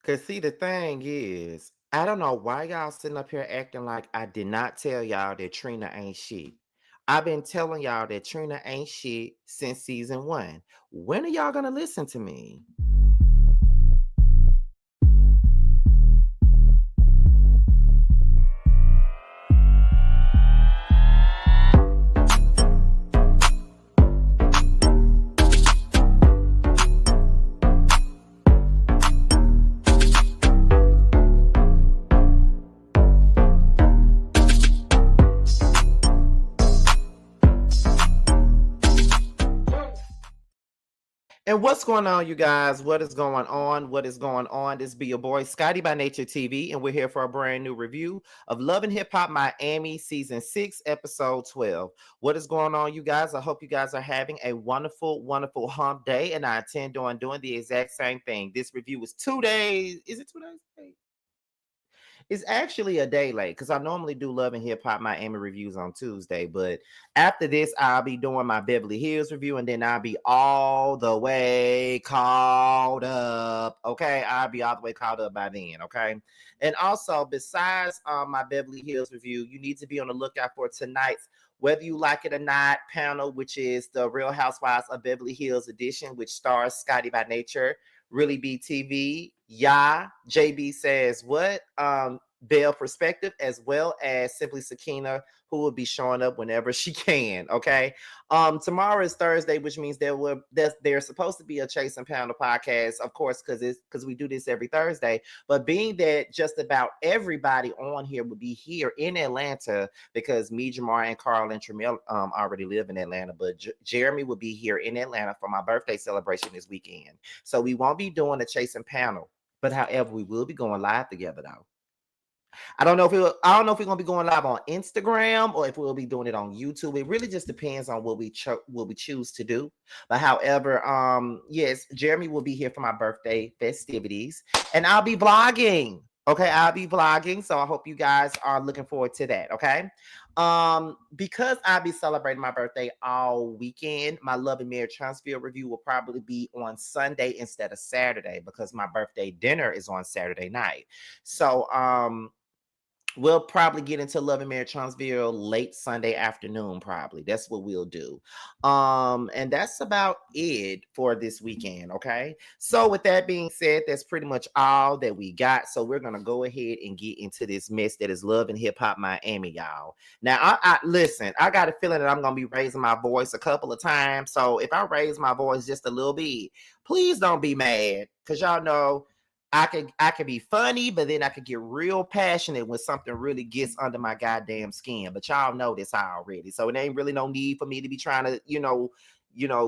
Cause see, the thing is, I don't know why y'all sitting up here acting like I did not tell y'all that Trina ain't shit. I've been telling y'all that Trina ain't shit since season one. When are y'all gonna listen to me? And what's going on, you guys? What is going on? What is going on? This be your boy Scotty by Nature TV, and we're here for a brand new review of Love and Hip Hop Miami Season 6, Episode 12. What is going on, you guys? I hope you guys are having a wonderful, wonderful hump day, and I intend on doing the exact same thing. This review is 2 days. Is it 2 days? It's actually a day late because I normally do Love and Hip Hop Miami reviews on Tuesday. But after this, I'll be doing my Beverly Hills review and then I'll be all the way caught up. Okay. I'll be all the way caught up by then. Okay. And also, besides my Beverly Hills review, you need to be on the lookout for tonight's Whether You Like It or Not panel, which is the Real Housewives of Beverly Hills edition, which stars Scotty by Nature, Really BTV, Ya, JB Says What, Bell Perspective, as well as Simply Sakina, who will be showing up whenever she can. Okay. Tomorrow is Thursday, which means there's supposed to be a Chase and Pounder podcast, of course, because we do this every Thursday. But being that just about everybody on here will be here in Atlanta, because me, Jamar, and Carl and Tramiel already live in Atlanta, but Jeremy will be here in Atlanta for my birthday celebration this weekend. So we won't be doing a Chase and Panel, but however, we will be going live together though. I don't know if we're gonna be going live on Instagram or if we'll be doing it on YouTube. It really just depends on what we choose to do. But however, yes, Jeremy will be here for my birthday festivities, and I'll be vlogging. Okay, I'll be vlogging, so I hope you guys are looking forward to that. Okay, because I'll be celebrating my birthday all weekend, my Love and Marriage Transfer review will probably be on Sunday instead of Saturday because my birthday dinner is on Saturday night. So, we'll probably get into Love and Marriage Huntsville late Sunday afternoon, probably. That's what we'll do. And that's about it for this weekend, okay? So with that being said, that's pretty much all that we got. So we're gonna go ahead and get into this mess that is Love and Hip Hop Miami, y'all. Now, I listen, I got a feeling that I'm gonna be raising my voice a couple of times. So if I raise my voice just a little bit, please don't be mad. Cause y'all know I could be funny, but then I could get real passionate when something really gets under my goddamn skin. But y'all know this already. So it ain't really no need for me to be trying to,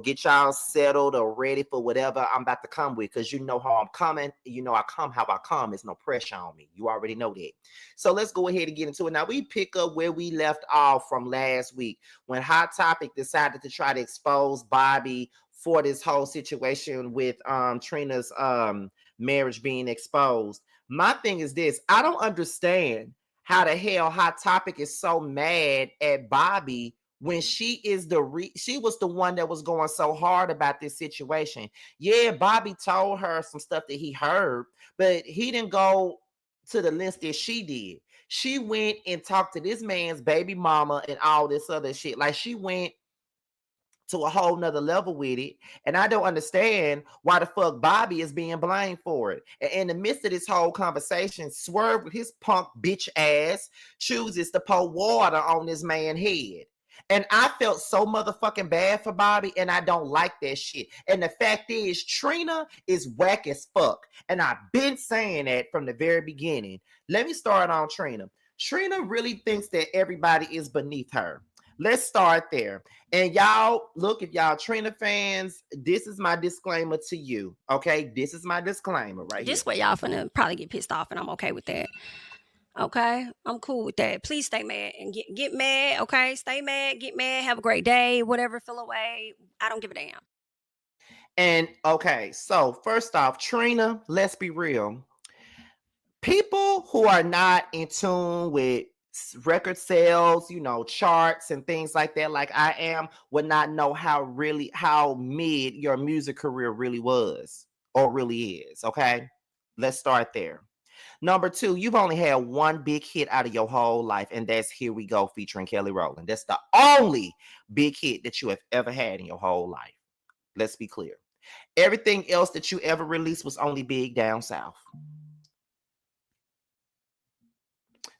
get y'all settled or ready for whatever I'm about to come with. Cause you know how I'm coming. You know I come how I come. There's no pressure on me. You already know that. So let's go ahead and get into it. Now we pick up where we left off from last week when Hot Topic decided to try to expose Bobby for this whole situation with Trina's marriage being exposed. My thing is this: I don't understand how the hell Hot Topic is so mad at Bobby when she was the one that was going so hard about this situation. Yeah, Bobby told her some stuff that he heard, but he didn't go to the list that she did. She went and talked to this man's baby mama and all this other shit. Like she went to a whole nother level with it. And I don't understand why the fuck Bobby is being blamed for it. And in the midst of this whole conversation, Swerve with his punk bitch ass chooses to pour water on this man's head. And I felt so motherfucking bad for Bobby, and I don't like that shit. And the fact is, Trina is whack as fuck. And I've been saying that from the very beginning. Let me start on Trina. Trina really thinks that everybody is beneath her. Let's start there. And y'all, look, if y'all Trina fans, this is my disclaimer to you. Okay, this is my disclaimer right here. This way y'all finna probably get pissed off, and I'm okay with that. Okay, I'm cool with that. Please stay mad and get mad. Okay, stay mad, get mad, have a great day, whatever. Feel away. I don't give a damn. And okay, so first off, Trina, let's be real. People who are not in tune with record sales, charts and things like that, like I am, would not know how mid your music career really was or really is. Okay. Let's start there. Number two, you've only had one big hit out of your whole life, and that's Here We Go featuring Kelly Rowland. That's the only big hit that you have ever had in your whole life. Let's be clear. Everything else that you ever released was only big down south.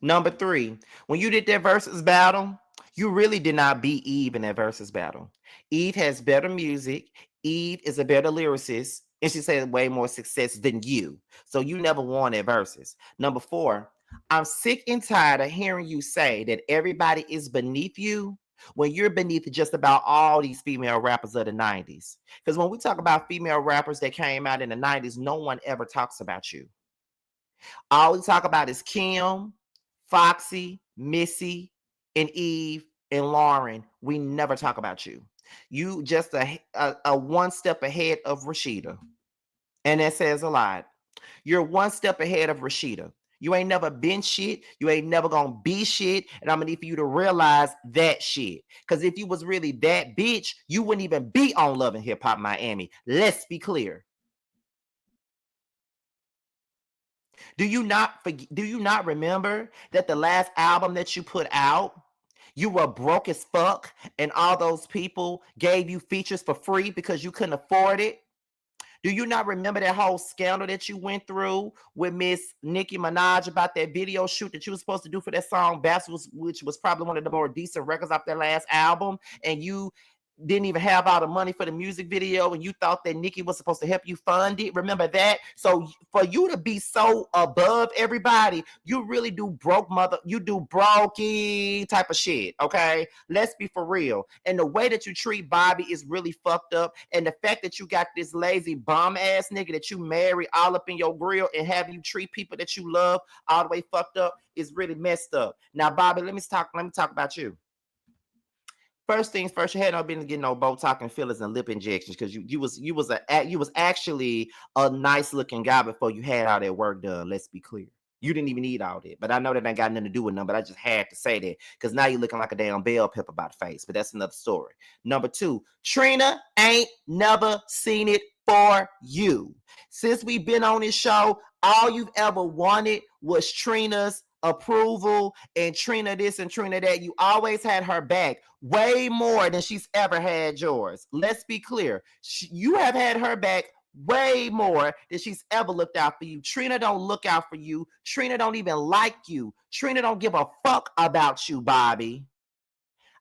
Number three, when you did that versus battle, you really did not beat Eve in that versus battle. Eve has better music. Eve is a better lyricist, and she's had way more success than you. So you never won at versus. Number four, I'm sick and tired of hearing you say that everybody is beneath you when you're beneath just about all these female rappers of the 90s. Because when we talk about female rappers that came out in the 90s, no one ever talks about you. All we talk about is Kim, Foxy, Missy, and Eve and Lauren. We never talk about you. You just a one step ahead of Rashida. And that says a lot. You're one step ahead of Rashida. You ain't never been shit. You ain't never gonna be shit. And I'm gonna need for you to realize that shit. Because if you was really that bitch, you wouldn't even be on Love and Hip Hop Miami. Let's be clear. Do you not remember that the last album that you put out, you were broke as fuck, and all those people gave you features for free because you couldn't afford it? Do you not remember that whole scandal that you went through with Miss Nicki Minaj about that video shoot that you were supposed to do for that song Bastards, which was probably one of the more decent records off their last album, and you didn't even have all the money for the music video, and you thought that Nicki was supposed to help you fund it? Remember that? So for you to be so above everybody, you really do you do brokey type of shit, okay? Let's be for real. And the way that you treat Bobby is really fucked up, and the fact that you got this lazy bum ass nigga that you marry all up in your grill and have you treat people that you love all the way fucked up is really messed up. Now, Bobby, let me talk about you. First things first, you had no business getting no Botox and fillers and lip injections because you was actually a nice looking guy before you had all that work done. Let's be clear. You didn't even need all that. But I know that ain't got nothing to do with nothing, but I just had to say that because now you're looking like a damn bell pepper by the face. But that's another story. Number two, Trina ain't never seen it for you. Since we've been on this show, all you've ever wanted was Trina's approval and Trina this and Trina that. You always had her back way more than she's ever had yours. Let's be clear. You have had her back way more than she's ever looked out for you. Trina don't look out for you. Trina don't even like you. Trina don't give a fuck about you, Bobby.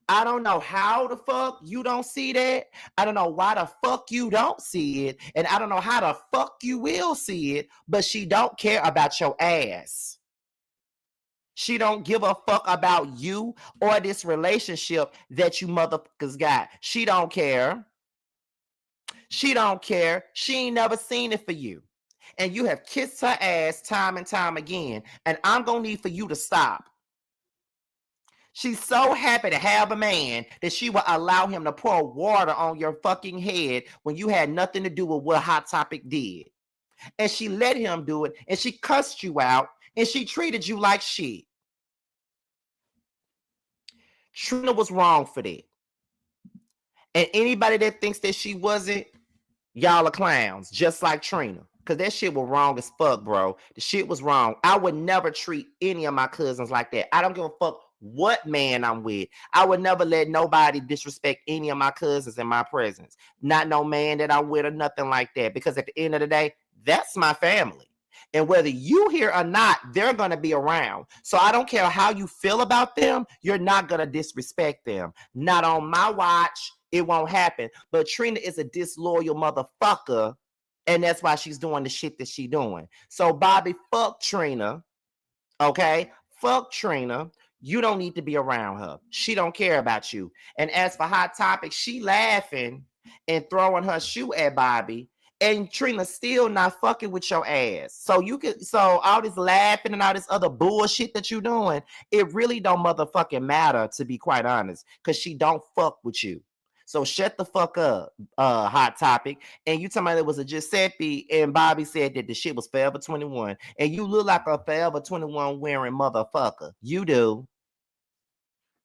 I don't know how the fuck you don't see that. I don't know why the fuck you don't see it. And I don't know how the fuck you will see it, but she don't care about your ass. She don't give a fuck about you or this relationship that you motherfuckers got. She don't care. She don't care. She ain't never seen it for you. And you have kissed her ass time and time again. And I'm going to need for you to stop. She's so happy to have a man that she will allow him to pour water on your fucking head when you had nothing to do with what Hot Topic did. And she let him do it. And she cussed you out. And she treated you like shit. Trina was wrong for that. And anybody that thinks that she wasn't, y'all are clowns, just like Trina. Because that shit was wrong as fuck, bro. The shit was wrong. I would never treat any of my cousins like that. I don't give a fuck what man I'm with. I would never let nobody disrespect any of my cousins in my presence. Not no man that I'm with or nothing like that. Because at the end of the day, that's my family. And whether you here or not, they're going to be around. So I don't care how you feel about them. You're not going to disrespect them. Not on my watch. It won't happen. But Trina is a disloyal motherfucker. And that's why she's doing the shit that she's doing. So Bobby, fuck Trina. Okay? Fuck Trina. You don't need to be around her. She don't care about you. And as for Hot Topic, she laughing and throwing her shoe at Bobby. And Trina still not fucking with your ass. So all this laughing and all this other bullshit that you doing, it really don't motherfucking matter, to be quite honest. Because she don't fuck with you. So shut the fuck up, Hot Topic. And you talking about it was a Giuseppe, and Bobby said that the shit was Forever 21. And you look like a Forever 21 wearing motherfucker. You do.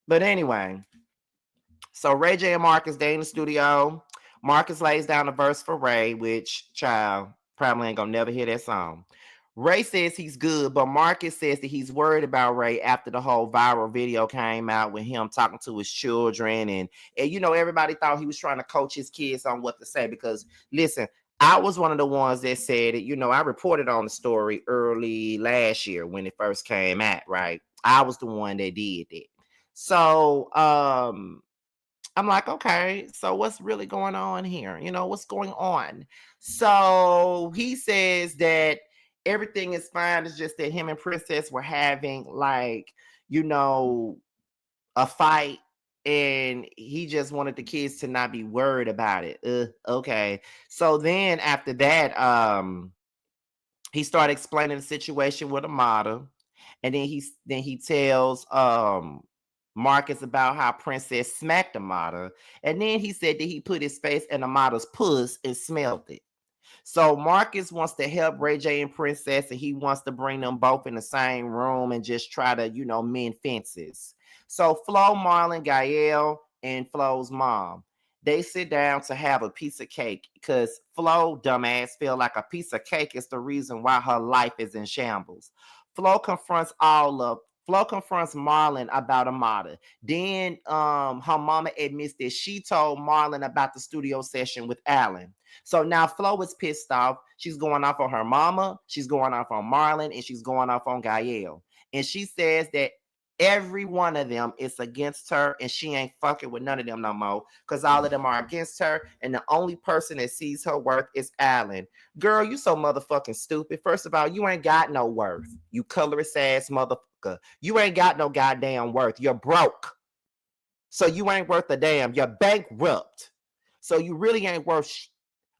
But anyway, so Ray J and Marcus, they in the studio. Marcus lays down a verse for Ray, which, child, probably ain't gonna never hear that song. Ray says he's good, but Marcus says that he's worried about Ray after the whole viral video came out with him talking to his children. And you know, everybody thought he was trying to coach his kids on what to say. Because listen, I was one of the ones that said it. You know, I reported on the story early last year when it first came out, right? I was the one that did it. So I'm like, okay, so what's really going on here? You know, what's going on? So he says that everything is fine. It's just that him and Princess were having, like, you know, a fight, and he just wanted the kids to not be worried about it. Okay. So then after that, he started explaining the situation with Amada, and then he tells Marcus about how Princess smacked Amada, and then he said that he put his face in Amada's puss and smelled it. So Marcus wants to help Ray J and Princess, and he wants to bring them both in the same room and just try to, you know, mend fences. So Flo, Marlon, Gael, and Flo's mom, they sit down to have a piece of cake because Flo, dumbass, feel like a piece of cake is the reason why her life is in shambles. Flo confronts all of Flo confronts Marlon about Amada. Then her mama admits that she told Marlon about the studio session with Allan. So now Flo is pissed off. She's going off on her mama, she's going off on Marlon, and she's going off on Gael. And she says that every one of them is against her, and she ain't fucking with none of them no more because all of them are against her, and the only person that sees her worth is Allan. Girl, you so motherfucking stupid. First of all, you ain't got no worth. You colorist ass motherfucker. You ain't got no goddamn worth. You're broke. So you ain't worth a damn. You're bankrupt. So you really ain't worth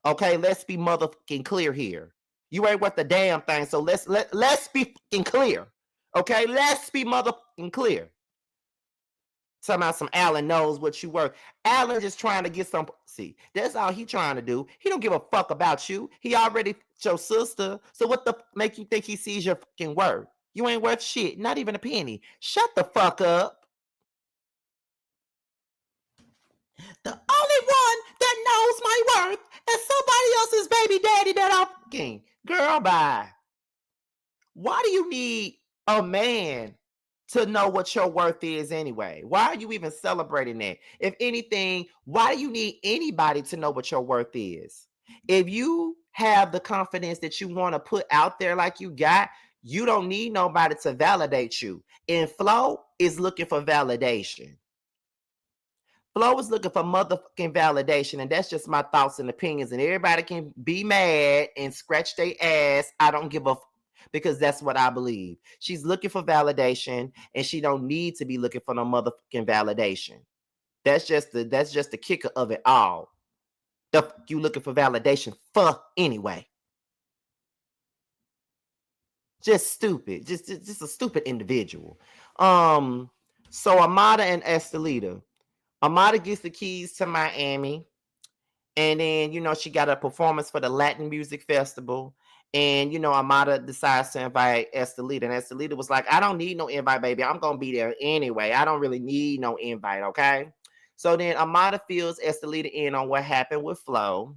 okay, let's be motherfucking clear here. You ain't worth a damn thing, so let's be fucking clear. Okay, let's be motherfucking clear. Talking about some Allan knows what you worth. Allan just trying to get some pussy. That's all he trying to do. He don't give a fuck about you. He already your sister. So what the make you think he sees your fucking worth? You ain't worth shit, not even a penny. Shut the fuck up. The only one that knows my worth is somebody else's baby daddy that I'm fucking. Girl, bye. Why do you need a man to know what your worth is anyway? Why are you even celebrating that? If anything, why do you need anybody to know what your worth is? If you have the confidence that you want to put out there like you got, you don't need nobody to validate you. And Flo is looking for validation. Flo is looking for motherfucking validation, and that's just my thoughts and opinions. And everybody can be mad and scratch their ass. I don't give a because that's what I believe. She's looking for validation, and she don't need to be looking for no motherfucking validation. That's just the kicker of it all. The fuck you looking for validation for anyway? Just stupid. Just a stupid individual. So Amada and Estelita. Amada gets the keys to Miami. And then, you know, she got a performance for the Latin Music Festival. And, you know, Amada decides to invite Estelita. And Estelita was like, I don't need no invite, baby. I'm going to be there anyway. I don't really need no invite, okay? So then Amada fills Estelita in on what happened with Flo.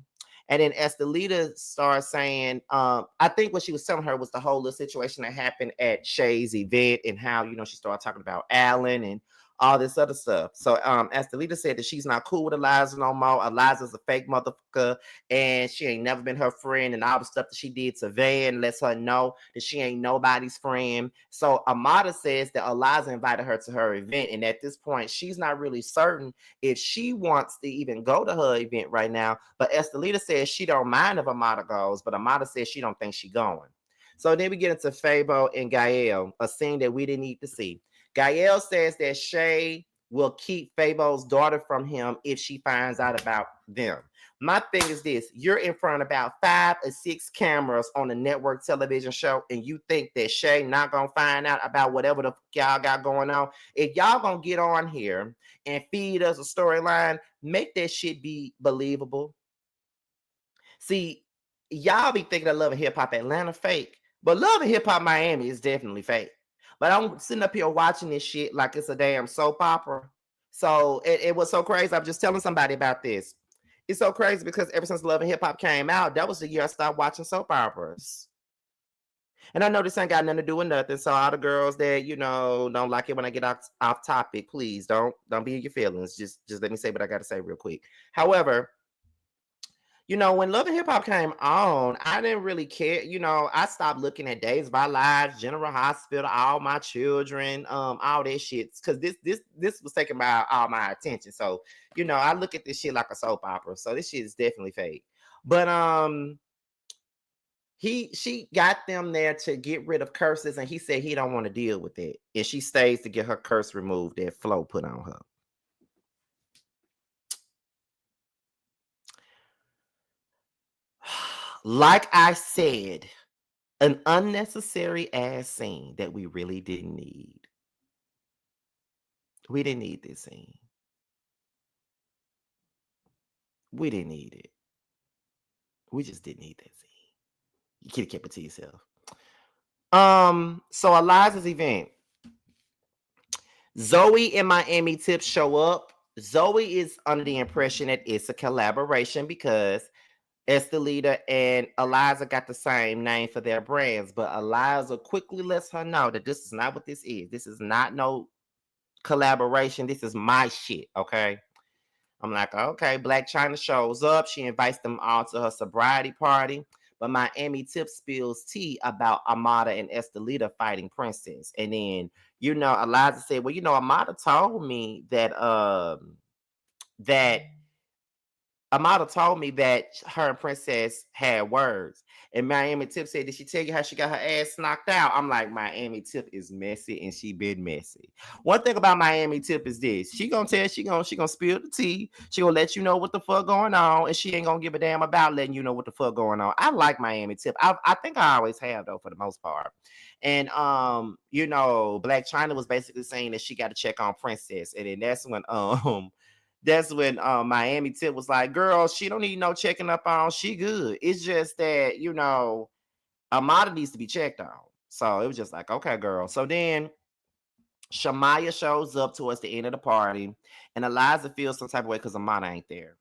And then Estelita starts saying, I think what she was telling her was the whole little situation that happened at Shay's event and how, you know, she started talking about Allan and all this other stuff. So Estelita said that she's not cool with Eliza no more. Eliza's a fake motherfucker, and she ain't never been her friend, and all the stuff that she did to Van lets her know that she ain't nobody's friend. So Amada says that Eliza invited her to her event, and at this point, she's not really certain if she wants to even go to her event right now. But Estelita says she don't mind if Amada goes, but Amada says she don't think she going. So then we get into Fabo and Gael, a scene that we didn't need to see. Gael says that Shay will keep Fabo's daughter from him if she finds out about them. My thing is this: you're in front of about 5 or 6 cameras on a network television show, and you think that Shay not gonna find out about whatever the fuck y'all got going on? If y'all gonna get on here and feed us a storyline, make that shit be believable. See, y'all be thinking that Love and Hip Hop Atlanta fake, but Love and Hip Hop Miami is definitely fake. But I'm sitting up here watching this shit like it's a damn soap opera. So it was so crazy. I'm just telling somebody about this. It's so crazy because ever since Love and Hip Hop came out, that was the year I stopped watching soap operas. And I know this ain't got nothing to do with nothing. So all the girls that, don't like it when I get off topic, please don't be in your feelings. Just let me say what I gotta say real quick. However, when Love and Hip Hop came on, I didn't really care. I stopped looking at Days of Our Lives, General Hospital, All My Children, all that shit. Cause this was taking all my attention. So, I look at this shit like a soap opera. So this shit is definitely fake. But she got them there to get rid of curses, and he said he don't want to deal with it. And she stays to get her curse removed that Flo put on her. Like I said, an unnecessary ass scene that we really didn't need. We didn't need this scene. We didn't need it. We just didn't need that scene. You could have kept it to yourself. So Eliza's event. Zoe and Miami Tips show up. Zoe is under the impression that it's a collaboration because Estelita and Eliza got the same name for their brands, but Eliza quickly lets her know that this is not what this is. This is not no collaboration. This is my shit, okay? I'm like, okay. Black China shows up. She invites them all to her sobriety party. But Miami Tip spills tea about Amada and Estelita fighting Princess. And then, Eliza said, well, Amada told me that Amada told me that her and Princess had words. And Miami Tip said, did she tell you how she got her ass knocked out? I'm like, Miami Tip is messy and she been messy. One thing about Miami Tip is this. She gonna spill the tea. She gonna let you know what the fuck going on. And she ain't gonna give a damn about letting you know what the fuck going on. I like Miami Tip. I think I always have though, for the most part. And Black China was basically saying that she got to check on Princess. And then that's when Miami Tip was like, girl, she don't need no checking up on. She good. It's just that, Amada needs to be checked on. So it was just like, okay, girl. So then Shamaya shows up towards the end of the party, and Eliza feels some type of way because Amada ain't there.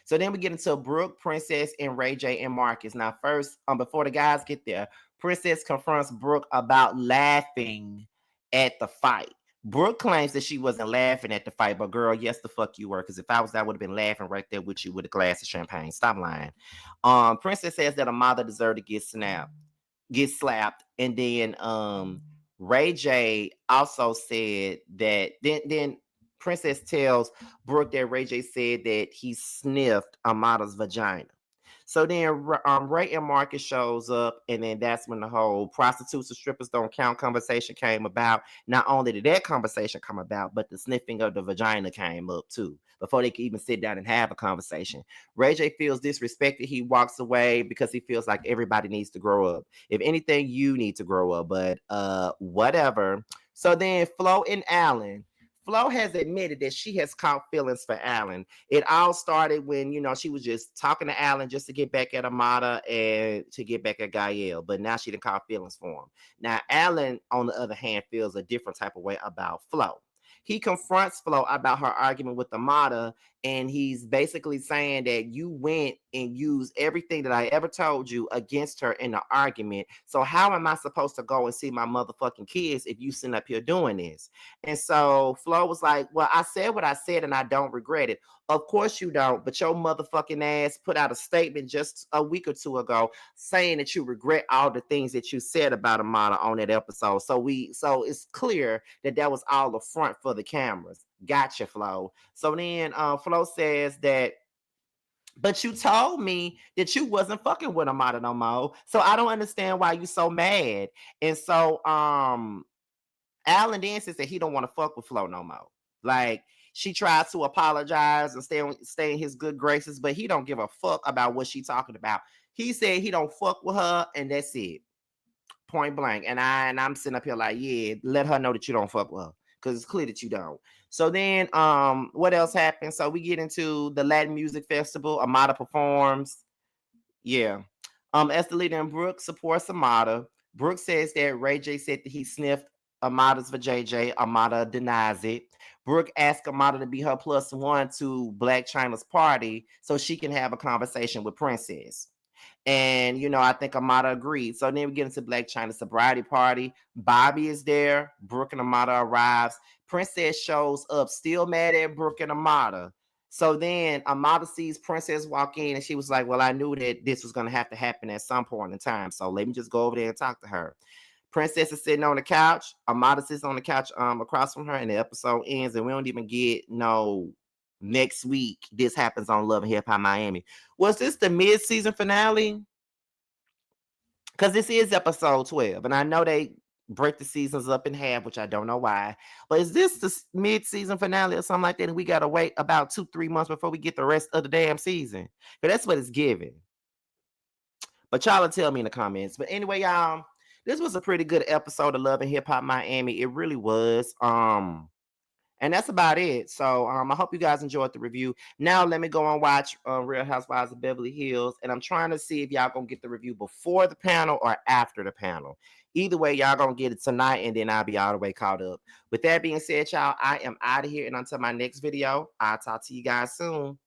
So then we get into Brooke, Princess, and Ray J and Marcus. Now, first, before the guys get there, Princess confronts Brooke about laughing at the fight. Brooke claims that she wasn't laughing at the fight, but girl, yes, the fuck you were. Because if I was, I would have been laughing right there with you with a glass of champagne. Stop lying. Princess says that a mother deserved to get slapped, and then Ray J also said that. Then Princess tells Brooke that Ray J said that he sniffed Amada's vagina. So then Ray and Marcus shows up, and then that's when the whole prostitutes and strippers don't count conversation came about. Not only did that conversation come about, but the sniffing of the vagina came up too, before they could even sit down and have a conversation. Ray J feels disrespected. He walks away because he feels like everybody needs to grow up. If anything, you need to grow up, but whatever. So then Flo and Allan. Flo has admitted that she has caught feelings for Allan. It all started when, she was just talking to Allan just to get back at Amada and to get back at Gael. But now she done caught feelings for him. Now, Allan, on the other hand, feels a different type of way about Flo. He confronts Flo about her argument with Amada, and he's basically saying that you went and used everything that I ever told you against her in the argument. So how am I supposed to go and see my motherfucking kids if you sitting up here doing this? And so Flo was like, well, I said what I said and I don't regret it. Of course you don't, but your motherfucking ass put out a statement just a week or two ago saying that you regret all the things that you said about Amada on that episode. So it's clear that was all a front for the cameras. Gotcha, Flo. So then Flo says that, but you told me that you wasn't fucking with Amada no more. So I don't understand why you so mad. And so Allan then says that he don't want to fuck with Flo no more. Like, she tried to apologize and stay in his good graces, but he don't give a fuck about what she talking about. He said he don't fuck with her, and that's it. Point blank. And I'm sitting up here like, yeah, let her know that you don't fuck with her. Because it's clear that you don't. So then what else happened? So we get into the Latin Music Festival. Amada performs. Yeah. Estelita and Brooke supports Amada. Brooke says that Ray J said that he sniffed Amada's vajayjay. Amada denies it. Brooke asks Amada to be her plus one to Black China's party so she can have a conversation with Princess. And, you know, I think Amada agreed. So then we get into Black China's sobriety party. Bobby is there. Brooke and Amada arrives. Princess shows up, still mad at Brooke and Amada. So then Amada sees Princess walk in and she was like, well, I knew that this was going to have to happen at some point in time. So let me just go over there and talk to her. Princess is sitting on the couch. Amada sits on the couch across from her, and the episode ends, and we don't even get no next week. This happens on Love and Hip Hop Miami. Was this the mid-season finale? Because this is episode 12, and I know they break the seasons up in half, which I don't know why. But is this the mid-season finale or something like that? And we gotta wait about 2-3 months before we get the rest of the damn season. Because that's what it's giving. But y'all will tell me in the comments. But anyway, y'all, this was a pretty good episode of Love and Hip Hop Miami. It really was. And that's about it. So I hope you guys enjoyed the review. Now let me go and watch Real Housewives of Beverly Hills. And I'm trying to see if y'all gonna get the review before the panel or after the panel. Either way, y'all gonna get it tonight, and then I'll be all the way caught up. With that being said, y'all, I am out of here. And until my next video, I'll talk to you guys soon.